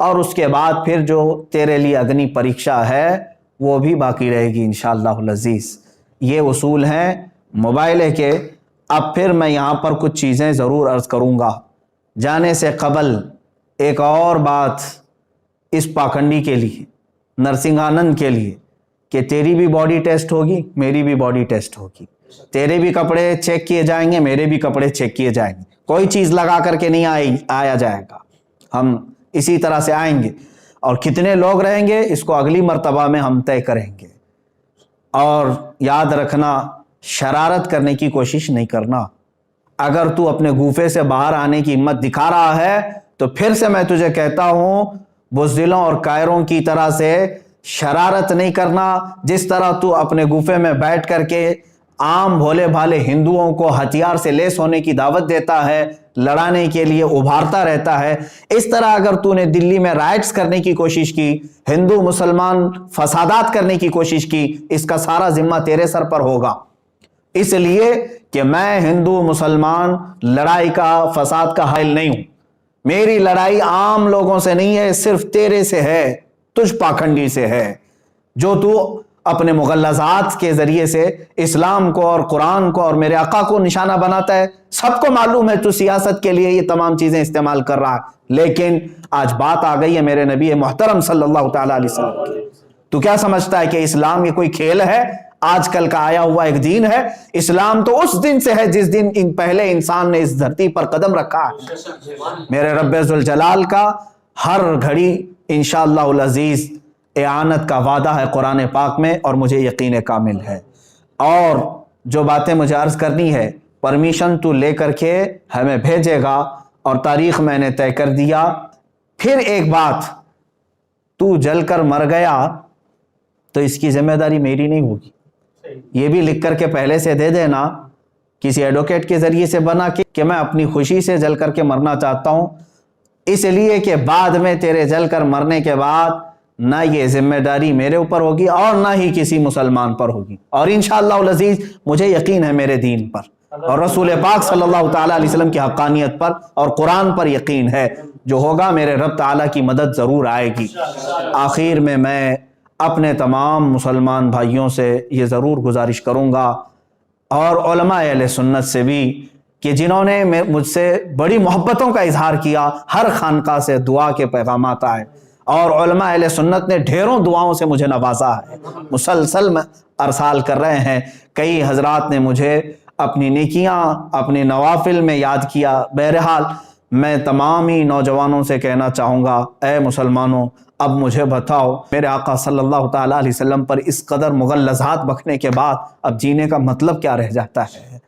اور اس کے بعد پھر جو تیرے لیے اگنی پریکشا ہے وہ بھی باقی رہے گی انشاءاللہ العزیز۔ یہ اصول ہیں موبائل کے۔ اب پھر میں یہاں پر کچھ چیزیں ضرور عرض کروں گا۔ جانے سے قبل ایک اور بات اس پاکھنڈی کے لیے، نرسنگھانند کے لیے، کہ تیری بھی باڈی ٹیسٹ ہوگی، میری بھی باڈی ٹیسٹ ہوگی، تیرے بھی کپڑے چیک کیے جائیں گے، میرے بھی کپڑے چیک کیے جائیں گے، کوئی چیز لگا کر کے نہیں آیا جائے گا، ہم اسی طرح سے آئیں گے، اور کتنے لوگ رہیں گے اس کو اگلی مرتبہ میں ہم طے کریں گے۔ اور یاد رکھنا، شرارت کرنے کی کوشش نہیں کرنا۔ اگر تو اپنے گوفے سے باہر آنے کی ہمت دکھا رہا ہے تو پھر سے میں تجھے کہتا ہوں، بزدلوں اور کائروں کی طرح سے شرارت نہیں کرنا۔ جس طرح تو اپنے گوفے میں بیٹھ کر کے عام بھولے بھالے ہندوؤں کو ہتھیار سے لیس ہونے کی دعوت دیتا ہے، لڑانے کے لیے ابھارتا رہتا ہے، اس طرح اگر تو نے دلی میں رائٹس کرنے کی کوشش کی، ہندو مسلمان فسادات کرنے کی کوشش کی، اس کا سارا ذمہ تیرے سر پر ہوگا۔ اس لیے کہ میں ہندو مسلمان لڑائی کا، فساد کا حائل نہیں ہوں۔ میری لڑائی عام لوگوں سے نہیں ہے، صرف تیرے سے ہے، تجھ پاکھنڈی سے ہے، جو تو اپنے مغلظات کے ذریعے سے اسلام کو اور قرآن کو اور میرے آقا کو نشانہ بناتا ہے۔ سب کو معلوم ہے تو سیاست کے لیے یہ تمام چیزیں استعمال کر رہا ہے، لیکن آج بات آ گئی ہے میرے نبی محترم صلی اللہ تعالیٰ علیہ وسلم کی۔ تو کیا سمجھتا ہے کہ اسلام یہ کوئی کھیل ہے، آج کل کا آیا ہوا ایک دین ہے؟ اسلام تو اس دن سے ہے جس دن پہلے انسان نے اس دھرتی پر قدم رکھا ہے۔ میرے رب ذوالجلال کا ہر گھڑی انشاءاللہ العزیز اعانت کا وعدہ ہے قرآن پاک میں، اور مجھے یقین کامل ہے۔ اور جو باتیں مجھے عرض کرنی ہے، پرمیشن تو لے کر کے ہمیں بھیجے گا، اور تاریخ میں نے طے کر دیا۔ پھر ایک بات، تو جل کر مر گیا تو اس کی ذمہ داری میری نہیں ہوگی، یہ بھی لکھ کر کے پہلے سے دے دینا، کسی ایڈوکیٹ کے ذریعے سے بنا کے، کہ میں اپنی خوشی سے جل کر کے مرنا چاہتا ہوں، اس لیے کہ بعد میں تیرے جل کر مرنے کے بعد نہ یہ ذمہ داری میرے اوپر ہوگی اور نہ ہی کسی مسلمان پر ہوگی، اور انشاءاللہ العزیز مجھے یقین ہے میرے دین پر اور رسول پاک صلی اللہ تعالیٰ علیہ وسلم کی حقانیت پر اور قرآن پر یقین ہے، جو ہوگا میرے رب تعالیٰ کی مدد ضرور آئے گی۔ آخر میں اپنے تمام مسلمان بھائیوں سے یہ ضرور گزارش کروں گا، اور علماء اہل سنت سے بھی، کہ جنہوں نے مجھ سے بڑی محبتوں کا اظہار کیا، ہر خانقاہ سے دعا کے پیغامات آئے، اور علماء اہل سنت نے ڈھیروں دعاؤں سے مجھے نوازا ہے، مسلسل میں ارسال کر رہے ہیں۔ کئی حضرات نے مجھے اپنی نیکیاں، اپنے نوافل میں یاد کیا۔ بہرحال میں تمام ہی نوجوانوں سے کہنا چاہوں گا، اے مسلمانوں، اب مجھے بتاؤ، میرے آقا صلی اللہ تعالیٰ علیہ وسلم پر اس قدر مغلظات بکنے کے بعد اب جینے کا مطلب کیا رہ جاتا ہے؟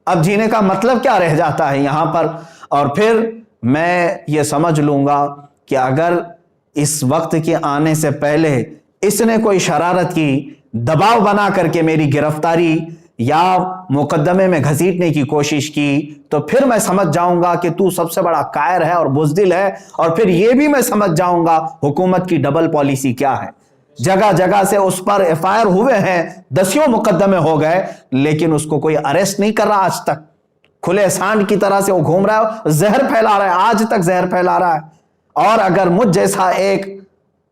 اب جینے کا مطلب کیا رہ جاتا ہے یہاں پر؟ اور پھر میں یہ سمجھ لوں گا کہ اگر اس وقت کے آنے سے پہلے اس نے کوئی شرارت کی، دباؤ بنا کر کے میری گرفتاری یا مقدمے میں گھسیٹنے کی کوشش کی، تو پھر میں سمجھ جاؤں گا کہ تو سب سے بڑا قائر ہے اور بزدل ہے، اور پھر یہ بھی میں سمجھ جاؤں گا حکومت کی ڈبل پالیسی کیا ہے۔ جگہ جگہ سے اس پر ایف آئی آر ہوئے ہیں، دسیوں مقدمے ہو گئے، لیکن اس کو کوئی اریسٹ نہیں کر رہا آج تک۔ کھلے سانڈ کی طرح سے وہ گھوم رہا ہے، زہر پھیلا رہا ہے، آج تک زہر پھیلا رہا ہے۔ اور اگر مجھ جیسا ایک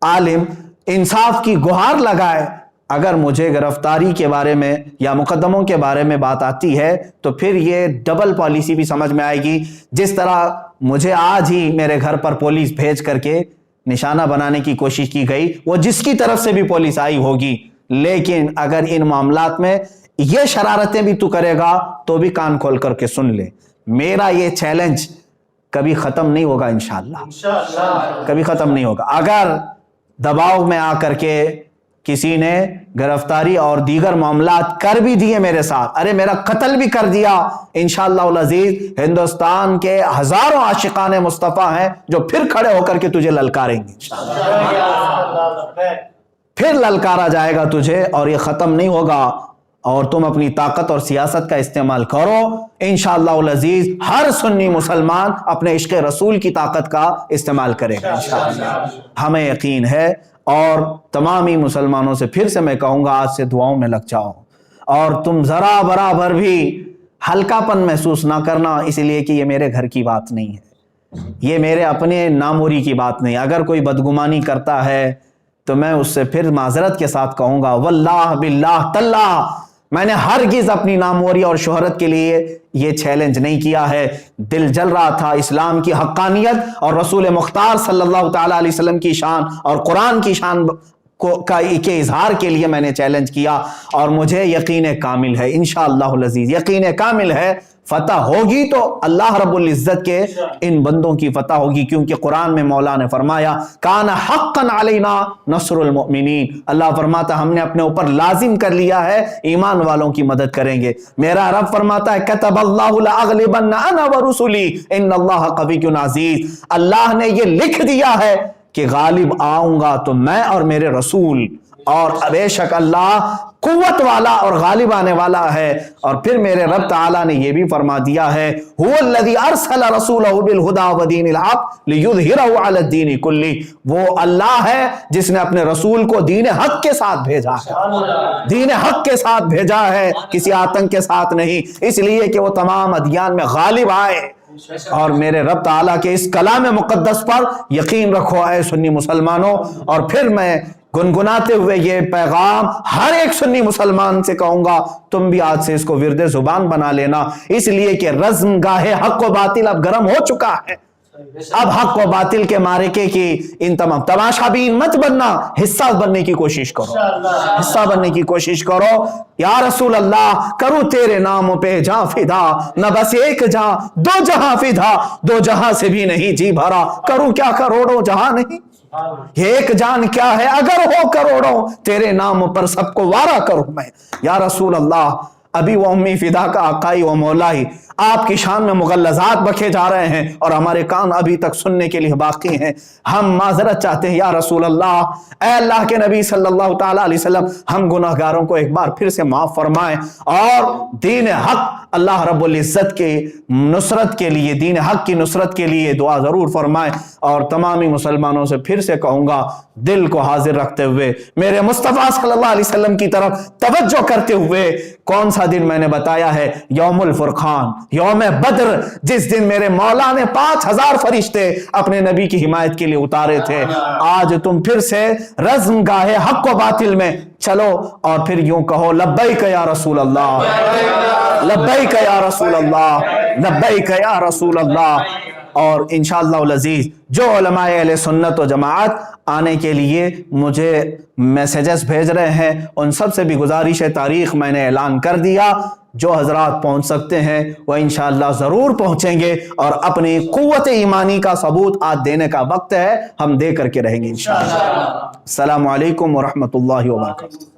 عالم انصاف کی گہار لگائے، اگر مجھے گرفتاری کے بارے میں یا مقدموں کے بارے میں بات آتی ہے، تو پھر یہ ڈبل پالیسی بھی سمجھ میں آئے گی۔ جس طرح مجھے آج ہی میرے گھر پر پولیس بھیج کر کے نشانہ بنانے کی کوشش کی گئی، وہ جس کی طرف سے بھی پولیس آئی ہوگی، لیکن اگر ان معاملات میں یہ شرارتیں بھی تو کرے گا تو بھی کان کھول کر کے سن لے، میرا یہ چیلنج کبھی ختم نہیں ہوگا، انشاءاللہ کبھی ختم نہیں ہوگا۔ اگر دباؤ میں آ کر کے کسی نے گرفتاری اور دیگر معاملات کر بھی دیے میرے ساتھ، ارے میرا قتل بھی کر دیا، انشاءاللہ العزیز ہندوستان کے ہزاروں عاشقان مصطفیٰ ہیں جو پھر کھڑے ہو کر کے تجھے للکاریں گے، پھر للکارا جائے گا تجھے، اور یہ ختم نہیں ہوگا، اور تم اپنی طاقت اور سیاست کا استعمال کرو، انشاءاللہ العزیز ہر سنی مسلمان اپنے عشق رسول کی طاقت کا استعمال کرے گا انشاءاللہ، ہمیں یقین ہے۔ اور تمامی مسلمانوں سے پھر سے میں کہوں گا، آج سے دعاؤں میں لگ جاؤ، اور تم ذرا برابر بھی ہلکا پن محسوس نہ کرنا، اس لیے کہ یہ میرے گھر کی بات نہیں ہے، یہ میرے اپنے ناموری کی بات نہیں. اگر کوئی بدگمانی کرتا ہے تو میں اس سے پھر معذرت کے ساتھ کہوں گا واللہ باللہ تاللہ میں نے ہرگز اپنی ناموری اور شہرت کے لیے یہ چیلنج نہیں کیا ہے. دل جل رہا تھا اسلام کی حقانیت اور رسول مختار صلی اللہ تعالیٰ علیہ وسلم کی شان اور قرآن کی شان کے اظہار کے لیے میں نے چیلنج کیا, اور مجھے یقین کامل ہے انشاءاللہ العزیز, یقین کامل ہے فتح ہوگی تو اللہ رب العزت کے ان بندوں کی فتح ہوگی, کیونکہ قرآن میں مولا نے فرمایا کان حقا علینا نصر المؤمنین. اللہ فرماتا ہم نے اپنے اوپر لازم کر لیا ہے ایمان والوں کی مدد کریں گے. میرا رب فرماتا ہے کتب اللہ لاغلبن انا ورسلی ان اللہ قوی عزیز. اللہ نے یہ لکھ دیا ہے کہ غالب آؤں گا تو میں اور میرے رسول, اور بے شک اللہ قوت والا اور غالب آنے والا ہے. اور پھر میرے رب تعالیٰ نے یہ بھی فرما دیا ہے هو الذی ارسل رسولہ بالہدی ودین الحق لیظہرہ علی الدین کلہ. وہ اللہ ہے جس نے اپنے رسول کو دین حق کے ساتھ بھیجا ہے, دین حق کے ساتھ بھیجا ہے, کسی آتنک کے ساتھ نہیں, اس لیے کہ وہ تمام ادیان میں غالب آئے. اور میرے رب تعالیٰ کے اس کلام مقدس پر یقین رکھو اے سنی مسلمانوں. اور پھر میں گنگناتے ہوئے یہ پیغام ہر ایک سنی مسلمان سے کہوں گا تم بھی آج سے اس کو ورد زبان بنا لینا, اس لیے کہ رزم گاہ حق و باطل اب گرم ہو چکا ہے. اب حق و باطل کے معرکے کی ان تمام تماشا بین مت بننا, حصہ بننے کی کوشش کرو, حصہ بننے کی کوشش کرو. یا رسول اللہ کروں تیرے نام پہ جاں فدا, نہ بس ایک جاں دو جہاں فدا, دو جہاں سے بھی نہیں جی بھرا, کروں کیا کروڑوں جہاں نہیں. ایک جان کیا ہے اگر ہو کروڑوں, تیرے نام پر سب کو وارا کروں میں. یا رسول اللہ ابھی وہ امی فدا کا آقائی و مولائی آپ کی شان میں مغلظات بکے جا رہے ہیں اور ہمارے کان ابھی تک سننے کے لیے باقی ہیں. ہم معذرت چاہتے ہیں یا رسول اللہ, اے اللہ کے نبی صلی اللہ تعالیٰ علیہ وسلم, ہم گناہگاروں کو ایک بار پھر سے معاف فرمائیں, اور دین حق اللہ رب العزت کے نصرت کے لیے, دین حق کی نصرت کے لیے دعا ضرور فرمائیں. اور تمامی مسلمانوں سے پھر سے کہوں گا دل کو حاضر رکھتے ہوئے میرے مصطفیٰ صلی اللہ علیہ وسلم کی طرف توجہ کرتے ہوئے, کون سا دن میں نے بتایا ہے, یوم الفرقان, یوم بدر, جس دن میرے مولا نے 5000 فرشتے اپنے نبی کی حمایت کے لیے اتارے تھے. آج تم پھر سے رزم گاہ حق و باطل میں چلو اور پھر یوں کہو لبیک یا رسول اللہ, لبیک یا رسول اللہ, لبیک یا رسول اللہ. اور انشاءاللہ العزیز جو علماء اہل سنت و جماعت آنے کے لیے مجھے میسیجز بھیج رہے ہیں, ان سب سے بھی گزارش ہے, تاریخ میں نے اعلان کر دیا, جو حضرات پہنچ سکتے ہیں وہ انشاءاللہ ضرور پہنچیں گے, اور اپنی قوت ایمانی کا ثبوت آج دینے کا وقت ہے, ہم دے کر کے رہیں گے انشاءاللہ. السلام علیکم ورحمۃ اللہ وبرکاتہ.